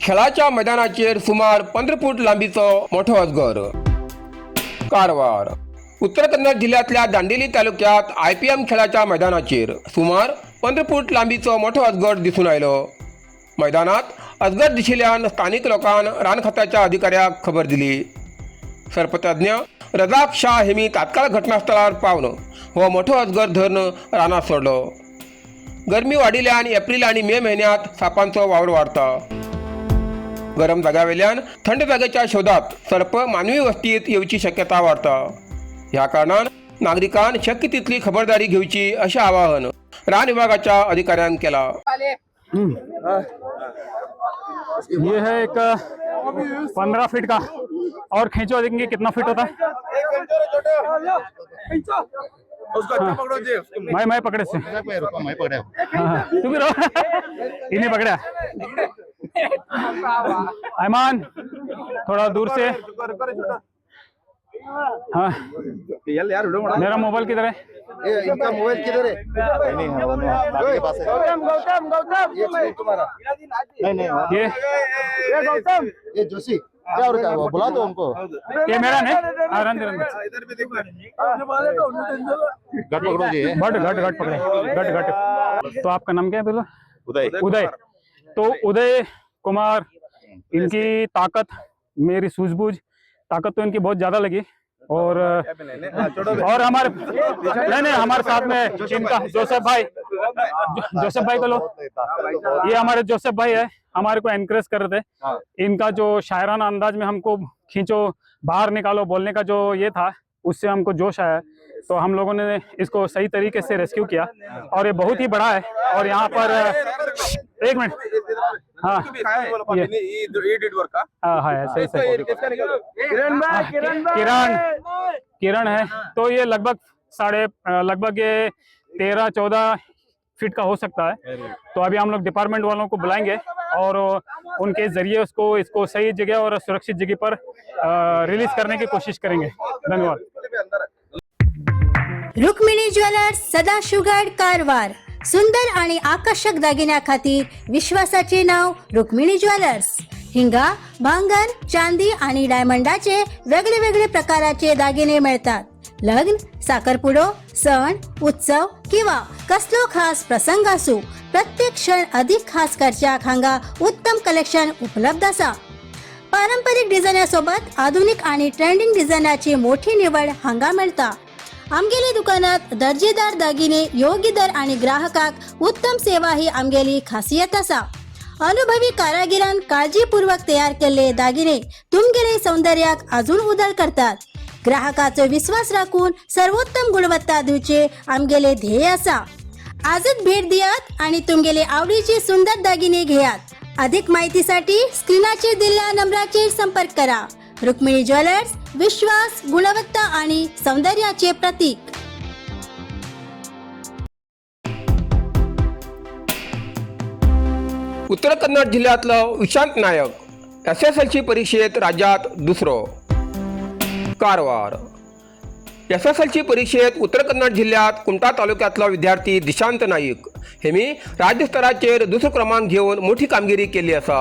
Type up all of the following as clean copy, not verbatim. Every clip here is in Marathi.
खेळाच्या मैदानाचेर सुमार 15 फूट लांबीचो मोठो अजगर. कारवार. उत्तर कन्नड जिल्ह्यातल्या दांडेली तालुक्यात IPM खेळाच्या मैदानाचेर सुमार 15 फूट लांबीचो मोठो अजगर दिसून आयलो. मैदानात अजगर दिशिल्ल्यान स्थानिक लोकांन रानखात्याच्या अधिकाऱ्याक खबर दिली. सर्पतज्ञ रजाक शाह हेमी तात्काळ घटनास्थळार पावन हो मोठो अजगर धरून रानात सोडलो. गरमी वाडिल्ल्यान एप्रिल आणि मे महिन्यात सापांचो वावर वाडता. गरम जाग्यावेल्यान थंड जागेच्या शोधात सर्प मानवी वस्तीत येवची शक्यता वाडता. ह्या कारणान नागरिकांनी शक्य तितली खबरदारी घेवची अशें आवाहन रान विभागाच्या अधिकाऱ्यांनी केला. ये है एक 15 फीट का और खींचो देखेंगे कितना फीट होता है. मैं पकड़े से तू भी रहो इन्हें पकड़ा. ऐमान थोड़ा दूर से. हाँ मेरा मोबाइल किधर है. इनका मोबाइल किधर है. तुम्हारा नहीं ये जोशी क्या और क्या हुआ बुला दो उनको. ये मेरा नहीं. गट पकड़ो जी. घट पकड़े घट. तो आपका नाम क्या है बोलो. उदय. तो उदय कुमार, इनकी ताकत मेरी सूझबूझ ताकत तो इनकी बहुत ज्यादा लगी. और हमारे नहीं हमारे साथ में इनका जोसेफ भाई को लो. ये हमारे जोसेफ भाई है, हमारे को एनकरेज कर रहे थे. इनका जो शायराना अंदाज में हमको खींचो बाहर निकालो बोलने का जो ये था उससे हमको जोश आया. तो हम लोगों ने इसको सही तरीके से रेस्क्यू किया और ये बहुत ही बड़ा है. और यहाँ पर एक मिनट. हाँ सही किरण है. तो ये लगभग ये 13-14 फीट का हो सकता है. तो अभी हम लोग डिपार्टमेंट वालों को बुलाएंगे और उनके जरिए इसको सही जगह और सुरक्षित जगह पर रिलीज करने की कोशिश करेंगे. धन्यवाद. रुक्मिणी ज्वेलर्स, सदाशिवगड, कारवार. सुंदर आणि आकर्षक दागिन्या खातीर विश्वासाचे नाव रुक्मिणी ज्वेलर्स. हिंगा भांगर, चांदी आणि डायमंडाचे वेगळे वेगळे प्रकाराचे दागिने मिळतात. लग्न, साखरपुडो, सण, उत्सव किंवा कसलो खास प्रसंग असो, प्रत्येक क्षण अधिक खास करच्याक हांगा उत्तम कलेक्शन उपलब्ध असा. पारंपरिक डिझायनासोबत आधुनिक आणि ट्रेंडिंग डिझायनाची मोठी निवड हांगा मिळता. आमगेली दुकानात दर्जेदार दागिने, योग्य दर आणि ग्राहकाक उत्तम सेवा ही आमगेली खासियत असा. अनुभवी कारागिरान काळजीपूर्वक तयार केलेले दागिने तुमगेले सौंदर्याक अजून उदळ करतात. ग्राहकाचो विश्वास राखून सर्वोत्तम गुणवत्ता दिवचे आमगेले ध्येय असा. आजच भेट दियात आणि तुमगेले आवडीचे सुंदर दागिने घेयात. अधिक माहितीसाठी स्क्रीनाचेर दिलेल्या नंबराचेर संपर्क करा. रुक्मिणी ज्वेलर्स, विश्वास, गुणवत्ता आणि सौंदर्याचे प्रतीक. उत्तर कन्नड जिल्ह्यातलो विशांत नायक SSLC परीक्षेत राज्यात दुसरो. कारवार. SSLC परीक्षेत उत्तर कन्नड जिल्ह्यात कुमटा तालुक्यातलो विद्यार्थी दिशांत नाईक हेमी राज्यस्तराचेर दुसरो क्रमांक घेऊन मोठी कामगिरी केली असा.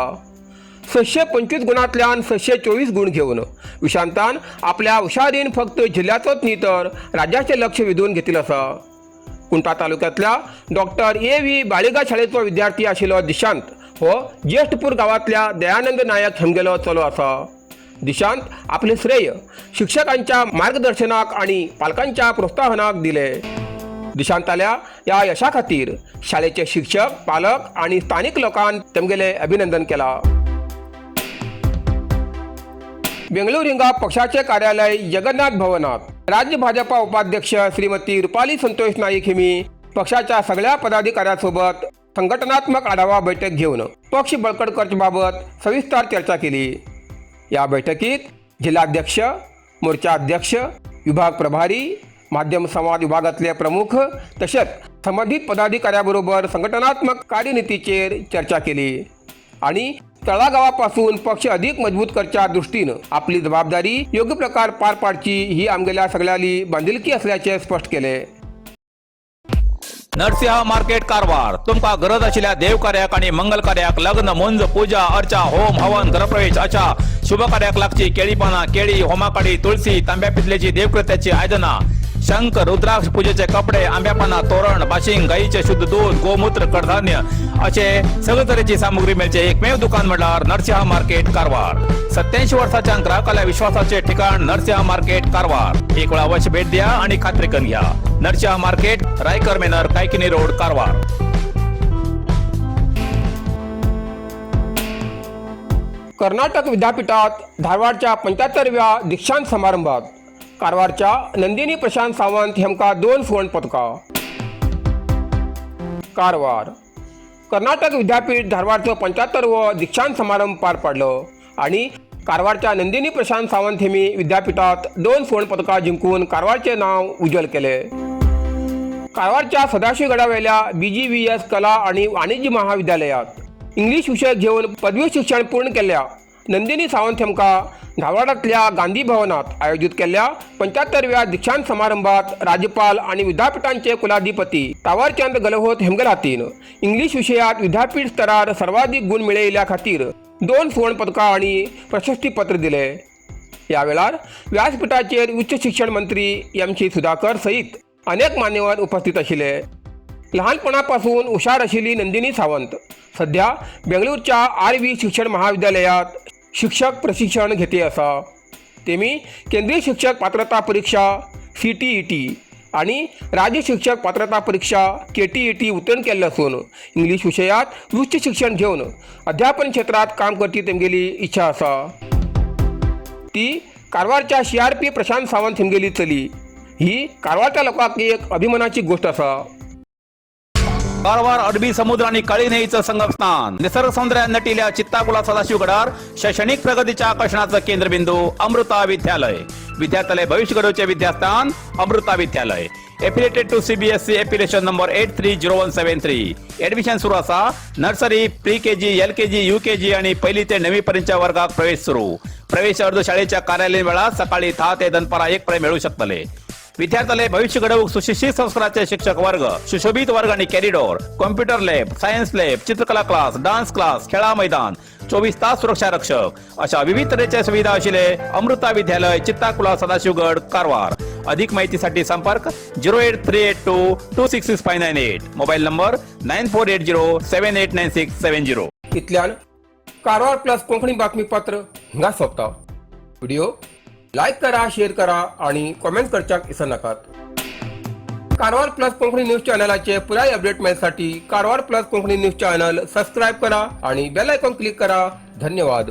625 गुणांतल्यान 624 गुण घेऊन विशांतान आपल्या हुशारीन फक्त जिल्ह्याचोच न्ही तर राज्याचे लक्ष वेधून घेतिल्लो असा. कुमटा तालुक्यातल्या डॉक्टर AV बाळिगा शाळेचो विद्यार्थी आशिल्लो दिशांत हो ज्येष्ठपूर गावातल्या दयानंद नायक हेमगेलो चलो असा. दिशांत आपले श्रेय शिक्षकांच्या मार्गदर्शनाक आणि पालकांच्या प्रोत्साहनाक दिले. दिशांताल्या या यशा खातीर शाळेचे शिक्षक, पालक आणि स्थानिक लोकांनी तेमगेले अभिनंदन केला. बेंगळूर हिंगा पक्षाचे कार्यालय जगन्नाथ भवनात राज्य भाजपा उपाध्यक्ष श्रीमती रुपाली संतोष नाईक हेमी पक्षाच्या सगळ्या पदाधिकाऱ्यांसोबत संघटनात्मक आढावा बैठक घेऊन पक्ष बळकट करण्याबाबत सविस्तर चर्चा केली. या बैठकीत जिल्हाध्यक्ष, मोर्चा अध्यक्ष, विभाग प्रभारी, माध्यम संवाद विभागातले प्रमुख तसेच संबंधित पदाधिकाऱ्यांबरोबर संघटनात्मक कार्यनीतीचेर चर्चा केली आणि तळागावापासून पक्ष अधिक मजबूत करच्या दृष्टीनं आपली जबाबदारी योग्य प्रकार पार पाडची ही आमगेल्या सगळ्याली बांधिलकी असल्याचे स्पष्ट केले. नरसिंह मार्केट कारवार तुमका गरज असलेल्या देवकार्याक आणि मंगल कार्याक लग्न मुंज पूजा अर्चा होम हवन गृहप्रवेश अशा शुभ कार्याक लागची केळी पाना केळी होमाकाडी तुळशी तांब्या पितलेची देवकृत्याची आयदना शंख रुद्राक्ष पूजेचे कपडे आंब्या पाना तोरण बाशिंग गाईचे शुद्ध दूध गोमूत्र कडधान्य असे सगळे तऱ्हेची सामुग्री मिळचे एकमेव दुकान म्हणल्यार नरसिंह मार्केट कारवार 87 वर्षाच्या ग्राहकाला विश्वासाचे ठिकाण नरसिंह मार्केट कारवार एक वेळा अवश्य भेट द्या आणि खात्री करून घ्या नरसिंह मार्केट रायकर मेनर कायकिनी रोड कारवार कर्नाटक विद्यापीठात धारवाडच्या 75व्या दीक्षांत समारंभात कारवारच्या नंदिनी प्रशांत सावंत हेमका 2 सुवर्ण पदका कारवार कर्नाटक विद्यापीठ धारवाडचं 75वं दीक्षांत समारंभ पार पडलं आणि कारवारच्या नंदिनी प्रशांत सावंत हेमी विद्यापीठात 2 सुवर्ण पदका जिंकून कारवारचे नाव उज्ज्वल केले कारवारच्या सदाशिवगडावेल्या BGVS कला आणि वाणिज्य महाविद्यालयात इंग्लिश विषय घेऊन पदवी शिक्षण पूर्ण केल्या नंदिनी सावंत हेमका धारवाडातल्या गांधी भवनात आयोजित केलेल्या 75व्या दीक्षांत समारंभात राज्यपाल आणि विद्यापीठांचे कुलाधिपती तावरचंद गहलोत हेमगल हातीन इंग्लिश विषयात विद्यापीठ स्तरार सर्वाधिक गुण मिळविल्या खातीर 2 सुवर्ण पदका आणि प्रशस्तीपत्र दिले यावेळार व्यासपीठाचेर उच्च शिक्षण मंत्री MC सुधाकर सहित अनेक मान्यवर उपस्थित आशिल्ले लहानपणापासून हुशार आशिल्ली नंदिनी सावंत सध्या बेंगळूरच्या RV शिक्षण महाविद्यालयात शिक्षक प्रशिक्षण घेते असा तेमी केंद्रीय शिक्षक पात्रता परीक्षा CTET आणि राज्य शिक्षक पात्रता परीक्षा KTET उत्तीर्ण केले असून इंग्लिश विषयात उच्च शिक्षण घेऊन अध्यापन क्षेत्रात काम करची तेमगेली इच्छा असा ती कारवारच्या CRP प्रशांत सावंत हेमगेली चली ही कारवारच्या लोकांक एक अभिमानाची गोष्ट असा कारवार अरबी समुद्र आणि काळी नदीचं संगमस्थान निसर्ग सौंदर्यात नटिल्या चित्ताकुला सदाशिवगडार शैक्षणिक प्रगतीच्या आकर्षणाचं केंद्रबिंदू अमृता विद्यालय विद्यार्थ्यालय भविष्य घडवचे विद्यास्थान Amrita Vidyalaya affiliated to CBSE application number 830173 admission सुरू असा nursery pre KG LKG UKG आणि 1ली ते 9वी पर्यंतच्या वर्गात प्रवेश सुरू प्रवेश अर्ज शाळेच्या कार्यालयीन वेळा सकाळी 10 ते दनपारा 1 पर्यंत मिळू शकतले विद्यार्थ्यालय भविष्य घडवूक सुशिक्षित संस्काराचे शिक्षक वर्ग सुशोभित वर्ग आणि corridor computer lab science lab चित्रकला क्लास डान्स क्लास खेळा मैदान 24 तास सुरक्षा रक्षक अशा विविध तऱ्हेच्या सुविधा असलेले अमृता विद्यालय चित्ताकुला सदाशिवगड कारवार अधिक माहितीसाठी संपर्क 08382266598 मोबाईल नंबर 9480789670 इतल्यान कारवार प्लस कोंकणी बातमीपत्र हिंगा सोंपता व्हिडिओ लाईक करा शेअर करा आणि कमेंट करच्याक विसरू नाकात कारवार प्लस कोंकणी न्यूज चॅनलाचे पुराय अपडेट मिळण्यासाठी Karwar plus Konkani news channel subscribe करा आणि बेल आयकॉन क्लिक करा धन्यवाद.